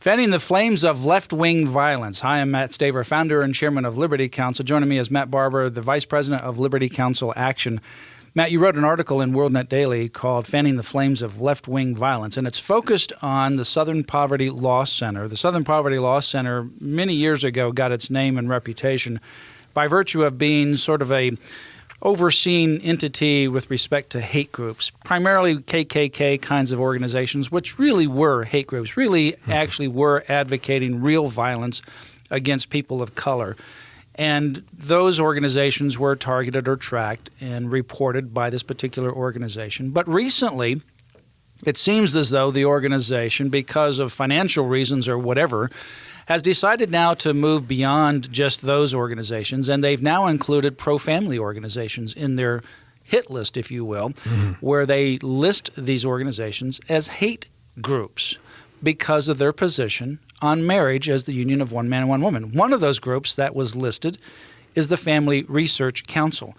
Fanning the flames of left-wing violence. Hi, I'm Matt Staver, founder and chairman of Liberty Counsel. Joining me is Matt Barber, the vice president of Liberty Counsel Action. Matt, you wrote an article in WorldNet Daily called Fanning the Flames of Left-Wing Violence, and it's focused on the Southern Poverty Law Center. The Southern Poverty Law Center many years ago got its name and reputation by virtue of being sort of a overseen entity with respect to hate groups, primarily KKK kinds of organizations, which really were hate groups, really actually were advocating real violence against people of color. And those organizations were targeted or tracked and reported by this particular organization. But recently, it seems as though the organization, because of financial reasons or whatever, has decided now to move beyond just those organizations, and they've now included pro-family organizations in their hit list, if you will, where they list these organizations as hate groups because of their position on marriage as the union of one man and one woman. One of those groups that was listed is the Family Research Council.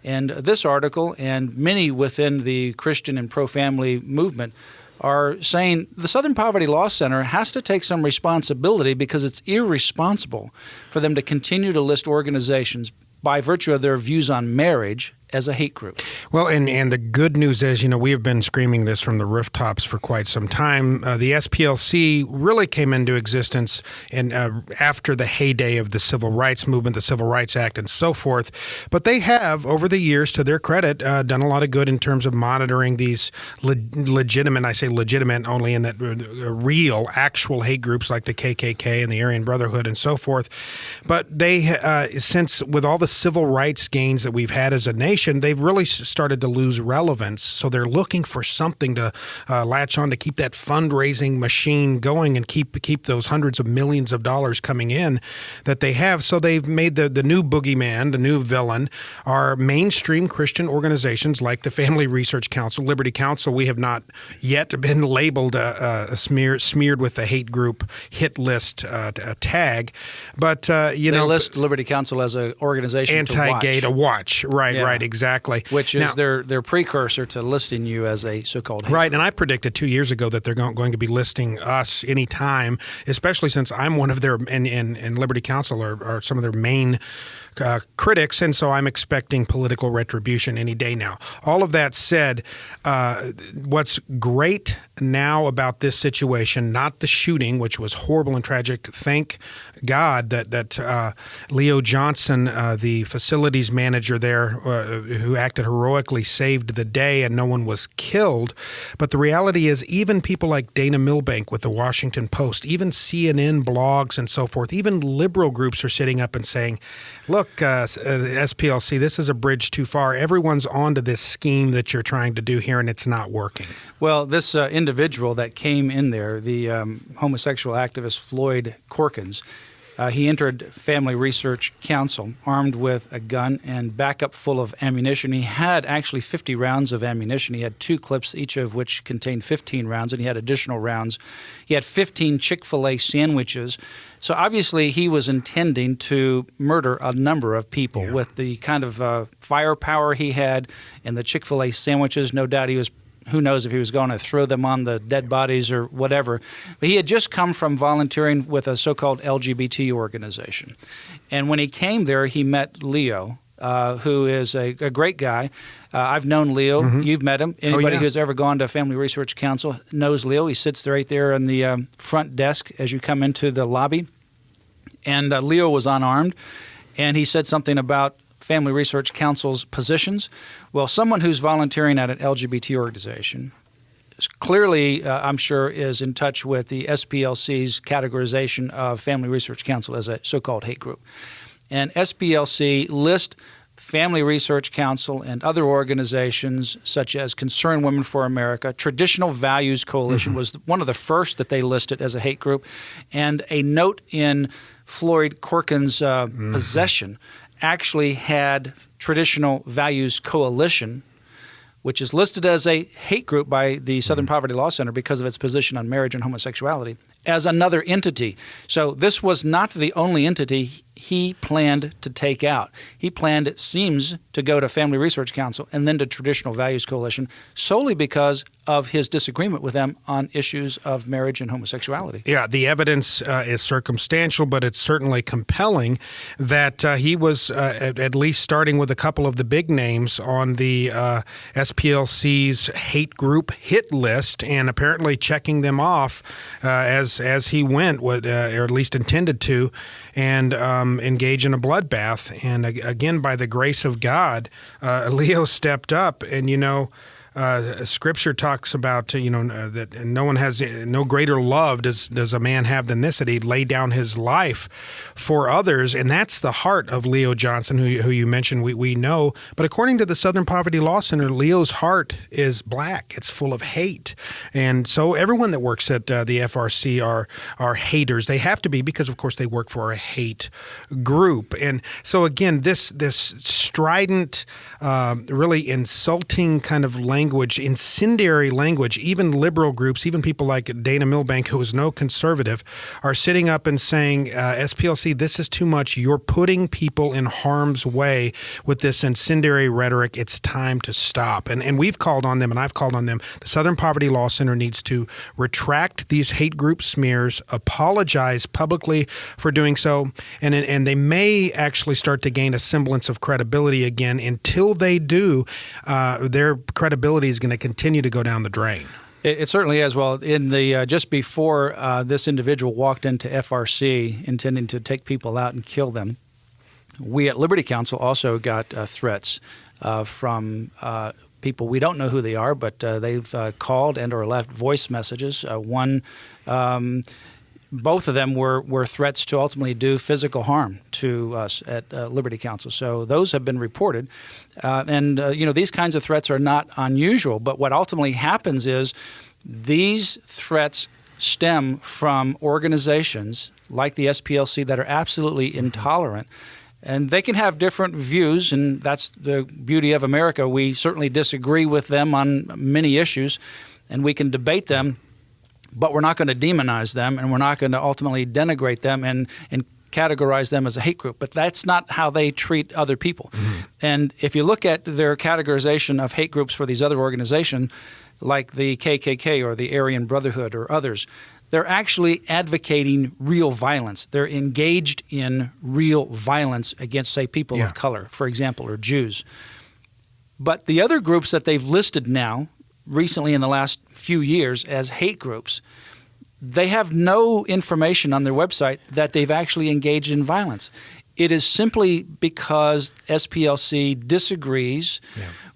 And this article and many within the Christian and pro-family movement are saying the Southern Poverty Law Center has to take some responsibility because it's irresponsible for them to continue to list organizations by virtue of their views on marriage as a hate group. Well, and the good news is, we have been screaming this from the rooftops for quite some time. The SPLC really came into existence after the heyday of the Civil Rights Movement, the Civil Rights Act, and so forth. But they have, over the years, to their credit, done a lot of good in terms of monitoring these legitimate, I say legitimate only in that real, actual hate groups like the KKK and the Aryan Brotherhood and so forth. But they, since with all the civil rights gains that we've had as a nation, they've really started to lose relevance. So they're looking for something to latch on to keep that fundraising machine going and keep those hundreds of millions of dollars coming in that they have. So they've made the new boogeyman, the new villain, are mainstream Christian organizations like the Family Research Council, Liberty Counsel. We have not yet been labeled smeared with the hate group hit list tag, but they list Liberty Counsel as an organization anti-gay to watch. Right. Exactly. Which is their precursor to listing you as a so-called hate right. group. And I predicted 2 years ago that they're going to be listing us anytime, especially since I'm one of their, and Liberty Counsel are some of their main critics, and so I'm expecting political retribution any day now. All of that said, what's great now about this situation, not the shooting, which was horrible and tragic, thank God that Leo Johnson, the facilities manager there, who acted heroically, saved the day and no one was killed. But the reality is even people like Dana Milbank with the Washington Post, even CNN blogs and so forth, even liberal groups are sitting up and saying, look, SPLC, this is a bridge too far. Everyone's onto this scheme that you're trying to do here, and it's not working. Well, this individual that came in there, the homosexual activist Floyd Corkins, he entered Family Research Council armed with a gun and backup full of ammunition. He had actually 50 rounds of ammunition. He had 2 clips, each of which contained 15 rounds, and he had additional rounds. He had 15 Chick-fil-A sandwiches. So obviously he was intending to murder a number of people with the kind of firepower he had and the Chick-fil-A sandwiches. No doubt he was, who knows if he was going to throw them on the dead bodies or whatever. But he had just come from volunteering with a so-called LGBT organization. And when he came there, he met Leo, who is a great guy. I've known Leo. You've met him. Anybody who's ever gone to Family Research Council knows Leo. He sits right there on the front desk as you come into the lobby. And Leo was unarmed, and he said something about Family Research Council's positions. Well, someone who's volunteering at an LGBT organization clearly, I'm sure, is in touch with the SPLC's categorization of Family Research Council as a so-called hate group. And SPLC lists Family Research Council and other organizations such as Concerned Women for America. Traditional Values Coalition was one of the first that they listed as a hate group. And a note in Floyd Corkins' possession actually had Traditional Values Coalition, which is listed as a hate group by the Southern Poverty Law Center because of its position on marriage and homosexuality, as another entity. So this was not the only entity he planned to take out. He planned, it seems, to go to Family Research Council and then to Traditional Values Coalition solely because of his disagreement with them on issues of marriage and homosexuality. Yeah, the evidence is circumstantial, but it's certainly compelling that he was at least starting with a couple of the big names on the SPLC's hate group hit list and apparently checking them off as he went, or at least intended to, and engage in a bloodbath. And again, by the grace of God, Leo stepped up. And, Scripture talks about, that no one has no greater love does a man have than this, that he'd lay down his life for others. And that's the heart of Leo Johnson, who you mentioned we know. But according to the Southern Poverty Law Center, Leo's heart is black. It's full of hate. And so everyone that works at the FRC are haters. They have to be because, of course, they work for a hate group. And so, again, this strident, really insulting kind of language, incendiary language, even liberal groups, even people like Dana Milbank, who is no conservative, are sitting up and saying, SPLC, this is too much. You're putting people in harm's way with this incendiary rhetoric. It's time to stop. And we've called on them, and I've called on them. The Southern Poverty Law Center needs to retract these hate group smears, apologize publicly for doing so, and they may actually start to gain a semblance of credibility again. Until they do, their credibility is going to continue to go down the drain. It certainly is. Well, in the just before this individual walked into FRC intending to take people out and kill them, we at Liberty Counsel also got threats from people. We don't know who they are, but they've called and or left voice messages. Both of them were threats to ultimately do physical harm to us at Liberty Counsel. So those have been reported. These kinds of threats are not unusual. But what ultimately happens is these threats stem from organizations like the SPLC that are absolutely intolerant. And they can have different views, and that's the beauty of America. We certainly disagree with them on many issues, and we can debate them. But we're not going to demonize them, and we're not going to ultimately denigrate them and categorize them as a hate group. But that's not how they treat other people. Mm-hmm. And if you look at their categorization of hate groups for these other organizations, like the KKK or the Aryan Brotherhood or others, they're actually advocating real violence. They're engaged in real violence against, say, people of color, for example, or Jews. But the other groups that they've listed now, recently in the last few years as hate groups, they have no information on their website that they've actually engaged in violence. It is simply because SPLC disagrees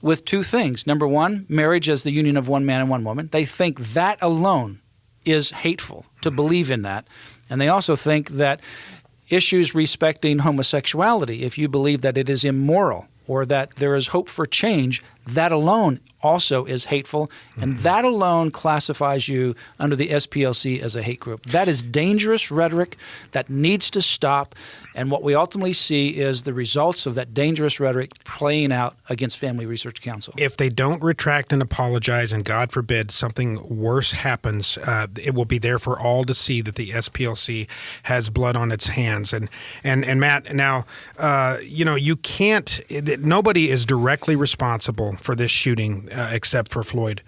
with two things. Number one, marriage as the union of one man and one woman. They think that alone is hateful to believe in that. And they also think that issues respecting homosexuality, if you believe that it is immoral or that there is hope for change, that alone also is hateful, and that alone classifies you under the SPLC as a hate group. That is dangerous rhetoric that needs to stop, and what we ultimately see is the results of that dangerous rhetoric playing out against Family Research Council. If they don't retract and apologize, and God forbid something worse happens, it will be there for all to see that the SPLC has blood on its hands. And Matt, now, you can't, nobody is directly responsible for this shooting except for Floyd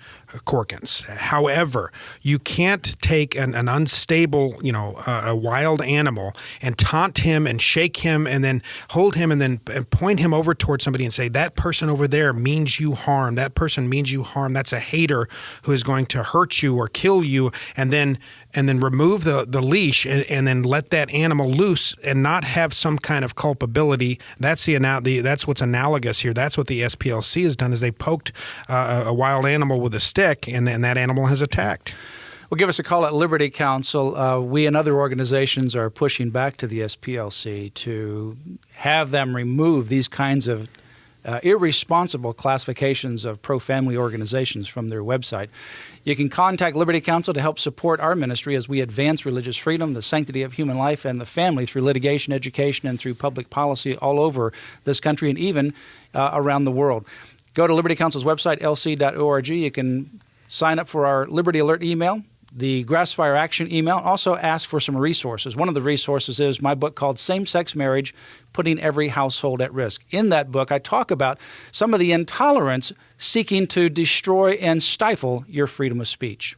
Corkins. However, you can't take an unstable, a wild animal and taunt him and shake him and then hold him and then point him over towards somebody and say, that person over there means you harm. That person means you harm. That's a hater who is going to hurt you or kill you, and then remove the leash and then let that animal loose and not have some kind of culpability. That's that's what's analogous here. That's what the SPLC has done, is they poked a wild animal with a stick, and that animal has attacked. Well, give us a call at Liberty Counsel. We and other organizations are pushing back to the SPLC to have them remove these kinds of irresponsible classifications of pro-family organizations from their website. You can contact Liberty Counsel to help support our ministry as we advance religious freedom, the sanctity of human life, and the family through litigation, education, and through public policy all over this country and even around the world. Go to Liberty Counsel's website, lc.org. You can sign up for our Liberty Alert email. The Grass Fire Action email also asks for some resources. One of the resources is my book called Same-Sex Marriage, Putting Every Household at Risk. In that book, I talk about some of the intolerance seeking to destroy and stifle your freedom of speech.